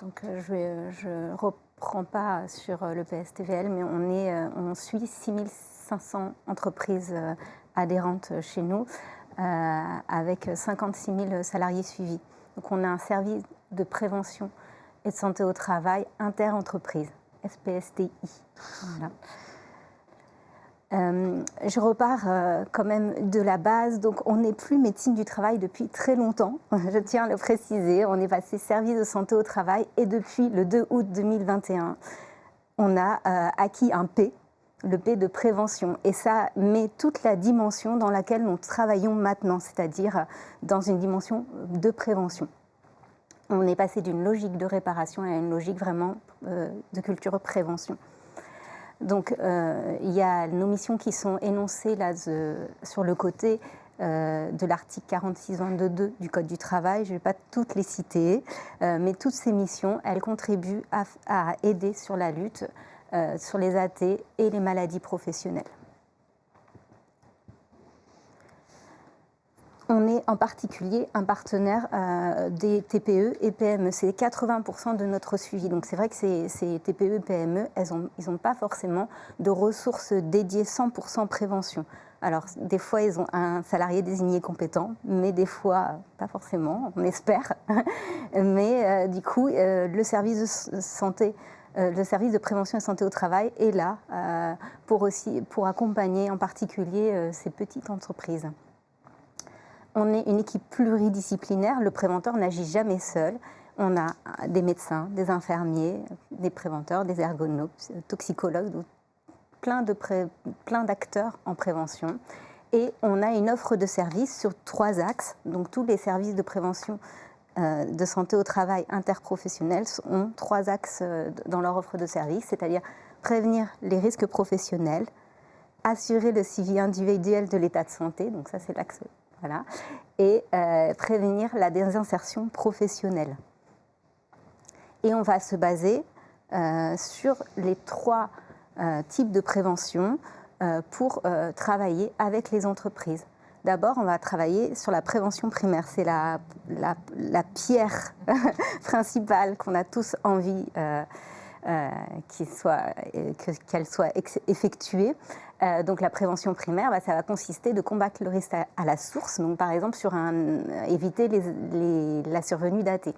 Donc je ne reprends pas sur le PSTVL, mais on suit 6500 entreprises adhérentes chez nous, avec 56 000 salariés suivis. Donc on a un service de prévention et de santé au travail inter-entreprise, SPSTI. Voilà. Je repars quand même de la base, donc on n'est plus médecine du travail depuis très longtemps, je tiens à le préciser, on est passé service de santé au travail et depuis le 2 août 2021, on a acquis un P, le P de prévention, et ça met toute la dimension dans laquelle nous travaillons maintenant, c'est-à-dire dans une dimension de prévention. On est passé d'une logique de réparation à une logique vraiment de culture prévention. Donc, il y a nos missions qui sont énoncées là, sur le côté de l'article 46.22 du Code du travail. Je ne vais pas toutes les citer, mais toutes ces missions, elles contribuent à aider sur la lutte sur les AT et les maladies professionnelles. On est en particulier un partenaire des TPE et PME. C'est 80% de notre suivi. Donc c'est vrai que ces TPE et PME, ils n'ont pas forcément de ressources dédiées 100% prévention. Alors des fois, ils ont un salarié désigné compétent, mais des fois, pas forcément, on espère. Mais du coup, le service de santé, le service de prévention et santé au travail est là pour accompagner en particulier ces petites entreprises. On est une équipe pluridisciplinaire, le préventeur n'agit jamais seul. On a des médecins, des infirmiers, des préventeurs, des ergonomes, toxicologues, plein d'acteurs en prévention. Et on a une offre de services sur 3 axes. Donc tous les services de prévention de santé au travail interprofessionnels ont 3 axes dans leur offre de services, c'est-à-dire prévenir les risques professionnels, assurer le suivi individuel de l'état de santé, donc ça c'est l'axe. Voilà, et prévenir la désinsertion professionnelle. Et on va se baser sur les 3 types de prévention pour travailler avec les entreprises. D'abord, on va travailler sur la prévention primaire. C'est la pierre principale qu'on a tous envie qu'elle soit effectuée. Donc la prévention primaire, ça va consister de combattre le risque à la source, donc par exemple éviter la survenue d'AT.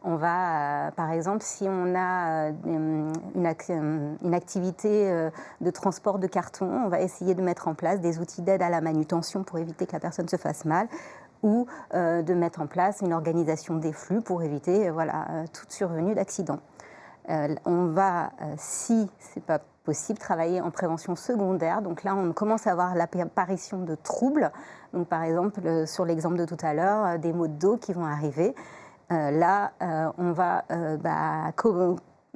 On va, par exemple, si on a une activité de transport de carton, on va essayer de mettre en place des outils d'aide à la manutention pour éviter que la personne se fasse mal, ou de mettre en place une organisation des flux pour éviter toute survenue d'accident. On va, si ce n'est pas possible, travailler en prévention secondaire. Donc là, on commence à avoir l'apparition de troubles. Donc par exemple, sur l'exemple de tout à l'heure, des maux de dos qui vont arriver. On va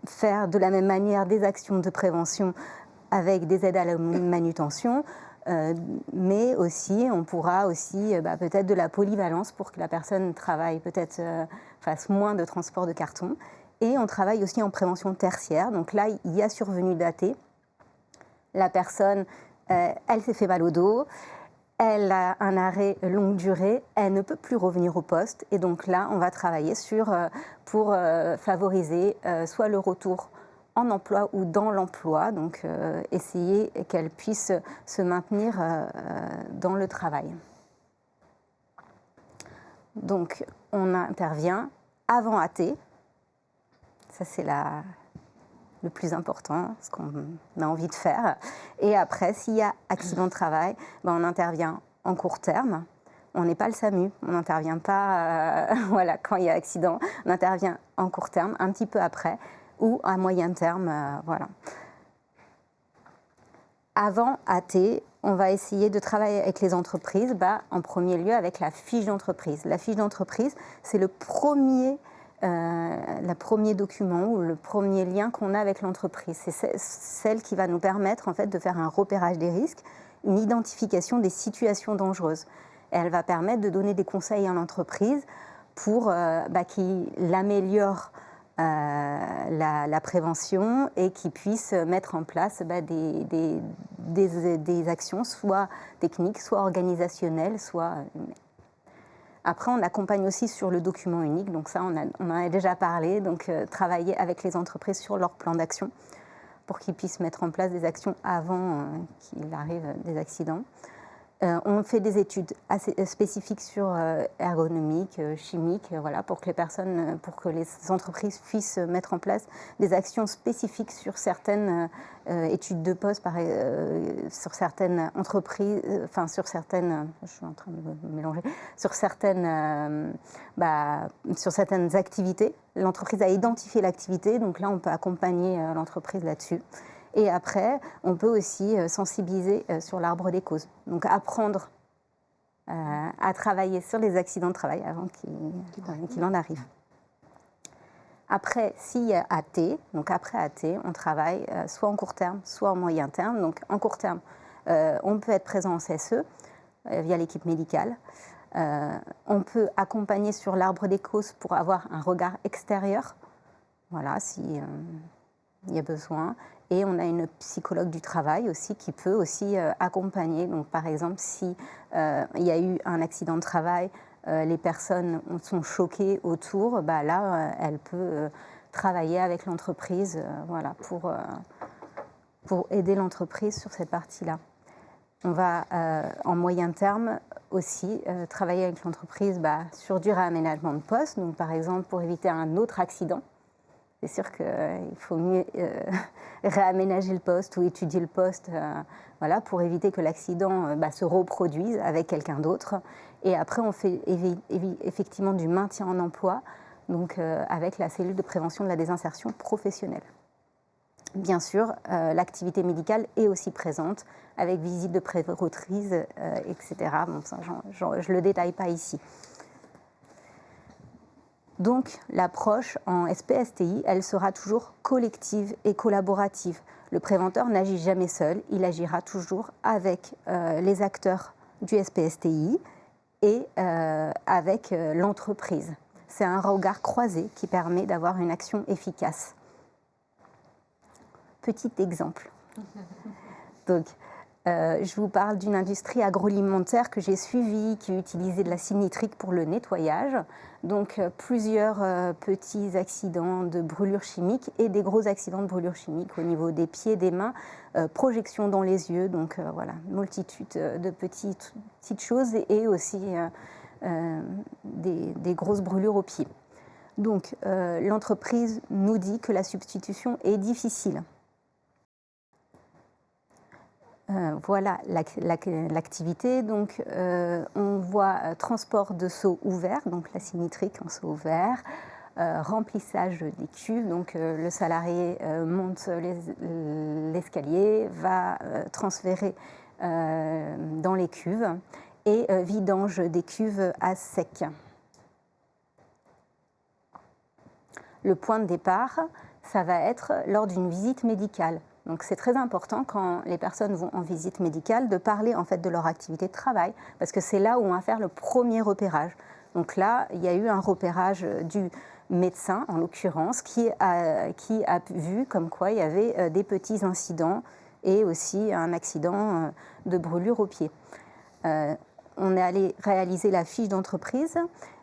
faire de la même manière des actions de prévention avec des aides à la manutention. Mais aussi, on pourra aussi peut-être de la polyvalence pour que la personne travaille, peut-être fasse moins de transport de carton. Et on travaille aussi en prévention tertiaire. Donc là, il y a survenue d'AT. La personne, elle s'est fait mal au dos, elle a un arrêt longue durée, elle ne peut plus revenir au poste. Et donc là, on va travailler pour favoriser soit le retour en emploi ou dans l'emploi, donc essayer qu'elle puisse se maintenir dans le travail. Donc on intervient avant AT. Ça, c'est le plus important, ce qu'on a envie de faire. Et après, s'il y a accident de travail, on intervient en court terme. On n'est pas le SAMU, on n'intervient pas quand il y a accident. On intervient en court terme, un petit peu après, ou à moyen terme. Avant AT, on va essayer de travailler avec les entreprises, en premier lieu avec la fiche d'entreprise. La fiche d'entreprise, c'est le premier document ou le premier lien qu'on a avec l'entreprise. C'est celle qui va nous permettre en fait, de faire un repérage des risques, une identification des situations dangereuses. Et elle va permettre de donner des conseils à l'entreprise pour qu'il améliore la prévention et qu'il puisse mettre en place des actions, soit techniques, soit organisationnelles, soit... Après, on accompagne aussi sur le document unique, donc ça, on en a déjà parlé, donc travailler avec les entreprises sur leur plan d'action pour qu'ils puissent mettre en place des actions avant qu'il arrive des accidents. On fait des études assez spécifiques sur ergonomique, chimique, voilà, pour que les entreprises puissent mettre en place des actions spécifiques sur certaines études de poste, sur certaines entreprises, sur certaines, je suis en train de me mélanger, sur certaines activités. L'entreprise a identifié l'activité, donc là on peut accompagner l'entreprise là-dessus. Et après, on peut aussi sensibiliser sur l'arbre des causes. Donc apprendre à travailler sur les accidents de travail avant qu'il en arrive. Après, s'il y a AT, donc après AT, on travaille soit en court terme, soit en moyen terme. Donc en court terme, on peut être présent en CSE via l'équipe médicale. On peut accompagner sur l'arbre des causes pour avoir un regard extérieur, voilà, si il y a besoin. Et on a une psychologue du travail aussi qui peut aussi accompagner. Donc, par exemple, si il y a eu un accident de travail, les personnes sont choquées autour, là, elle peut travailler avec l'entreprise voilà, pour aider l'entreprise sur cette partie-là. On va, en moyen terme, aussi travailler avec l'entreprise sur du réaménagement de poste. Donc, par exemple, pour éviter un autre accident. C'est sûr qu'il faut mieux réaménager le poste ou étudier le poste voilà, pour éviter que l'accident se reproduise avec quelqu'un d'autre. Et après, on fait effectivement du maintien en emploi, donc avec la cellule de prévention de la désinsertion professionnelle. Bien sûr, l'activité médicale est aussi présente, avec visite de préventrice, etc. Bon, ça, je ne le détaille pas ici. Donc, l'approche en SPSTI, elle sera toujours collective et collaborative. Le préventeur n'agit jamais seul, il agira toujours avec les acteurs du SPSTI et avec l'entreprise. C'est un regard croisé qui permet d'avoir une action efficace. Petit exemple. Donc, je vous parle d'une industrie agroalimentaire que j'ai suivie, qui utilisait de l'acide nitrique pour le nettoyage. Donc, plusieurs petits accidents de brûlure chimique et des gros accidents de brûlure chimique au niveau des pieds, des mains, projection dans les yeux. Donc, voilà, multitude de petites choses et aussi des grosses brûlures aux pieds. Donc, l'entreprise nous dit que la substitution est difficile. Voilà l'activité. Donc, on voit transport de seaux ouverts, donc l'acide nitrique en seau ouvert, remplissage des cuves. Donc, le salarié monte l'escalier, va transférer dans les cuves et vidange des cuves à sec. Le point de départ, ça va être lors d'une visite médicale. Donc c'est très important quand les personnes vont en visite médicale de parler en fait de leur activité de travail parce que c'est là où on va faire le premier repérage. Donc là, il y a eu un repérage du médecin en l'occurrence qui a vu comme quoi il y avait des petits incidents et aussi un accident de brûlure au pied. On est allé réaliser la fiche d'entreprise.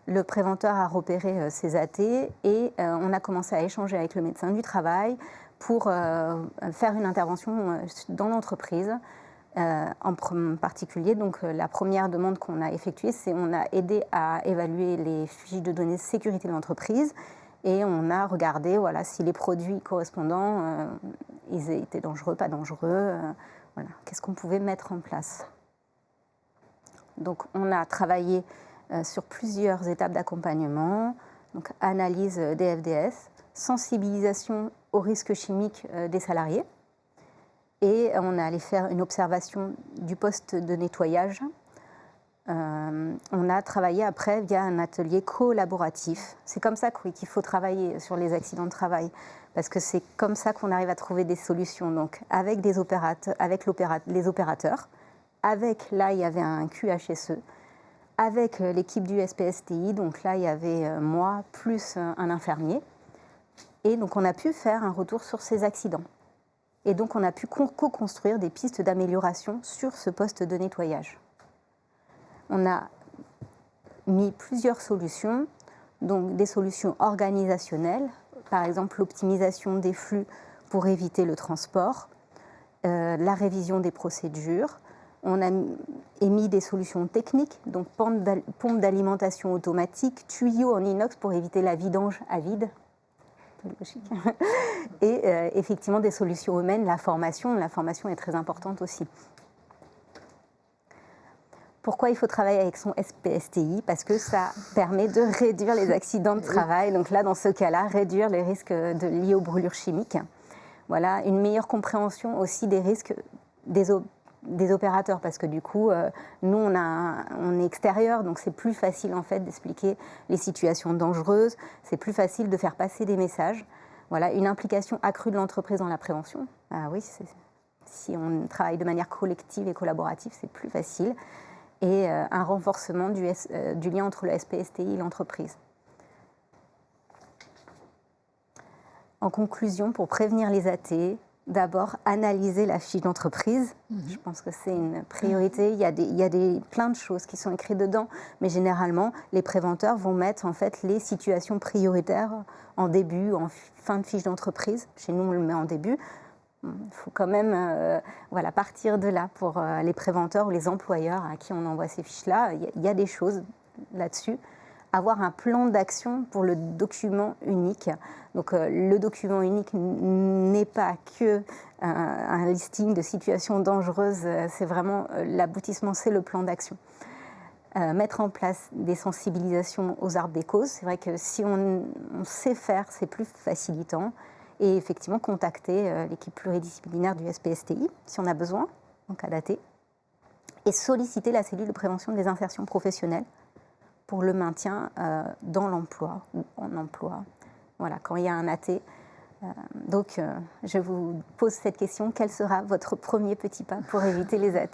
Le préventeur a repéré ces AT et on a commencé à échanger avec le médecin du travail pour faire une intervention dans l'entreprise. En particulier, donc, la première demande qu'on a effectuée, c'est on a aidé à évaluer les fiches de données de sécurité de l'entreprise et on a regardé voilà, si les produits correspondants ils étaient dangereux, pas dangereux, voilà, qu'est-ce qu'on pouvait mettre en place. Donc on a travaillé sur plusieurs étapes d'accompagnement, donc analyse des FDS, sensibilisation aux risques chimiques des salariés et on est allé faire une observation du poste de nettoyage. On a travaillé après via un atelier collaboratif. C'est comme ça qu'il faut travailler sur les accidents de travail parce que c'est comme ça qu'on arrive à trouver des solutions. Donc avec les opérateurs, avec là il y avait un QHSE, avec l'équipe du SPSTI, donc là il y avait moi plus un infirmier. Et donc on a pu faire un retour sur ces accidents. Et donc on a pu co-construire des pistes d'amélioration sur ce poste de nettoyage. On a mis plusieurs solutions, donc des solutions organisationnelles, par exemple l'optimisation des flux pour éviter le transport, la révision des procédures. On a émis des solutions techniques, donc pompe d'alimentation automatique, tuyaux en inox pour éviter la vidange à vide. Logique. Et effectivement des solutions humaines, la formation est très importante aussi. Pourquoi il faut travailler avec son SPSTI? Parce que ça permet de réduire les accidents de travail. Donc là, dans ce cas-là, réduire les risques liés aux brûlures chimiques. Voilà, une meilleure compréhension aussi des risques des opérateurs, parce que du coup, nous, on est extérieur, donc c'est plus facile en fait d'expliquer les situations dangereuses, c'est plus facile de faire passer des messages. Voilà, une implication accrue de l'entreprise dans la prévention. Ah oui, si on travaille de manière collective et collaborative, c'est plus facile. Et un renforcement du lien entre le SPSTI et l'entreprise. En conclusion, pour prévenir les AT, d'abord analyser la fiche d'entreprise. Je pense que c'est une priorité. Il y a plein de choses qui sont écrites dedans, mais généralement, les préventeurs vont mettre en fait les situations prioritaires en début, en fin de fiche d'entreprise. Chez nous, on le met en début. Il faut quand même partir de là pour les préventeurs ou les employeurs à qui on envoie ces fiches-là. Il y a des choses là-dessus. Avoir un plan d'action pour le document unique. Donc le document unique n'est pas que un listing de situations dangereuses, c'est vraiment l'aboutissement, c'est le plan d'action. Mettre en place des sensibilisations aux arbres des causes. C'est vrai que si on sait faire, c'est plus facilitant. Et effectivement, contacter l'équipe pluridisciplinaire du SPSTI, si on a besoin, en cas d'AT, et solliciter la cellule de prévention des insertions professionnelles pour le maintien dans l'emploi ou en emploi, voilà, quand il y a un AT. Donc, je vous pose cette question, quel sera votre premier petit pas pour éviter les AT ?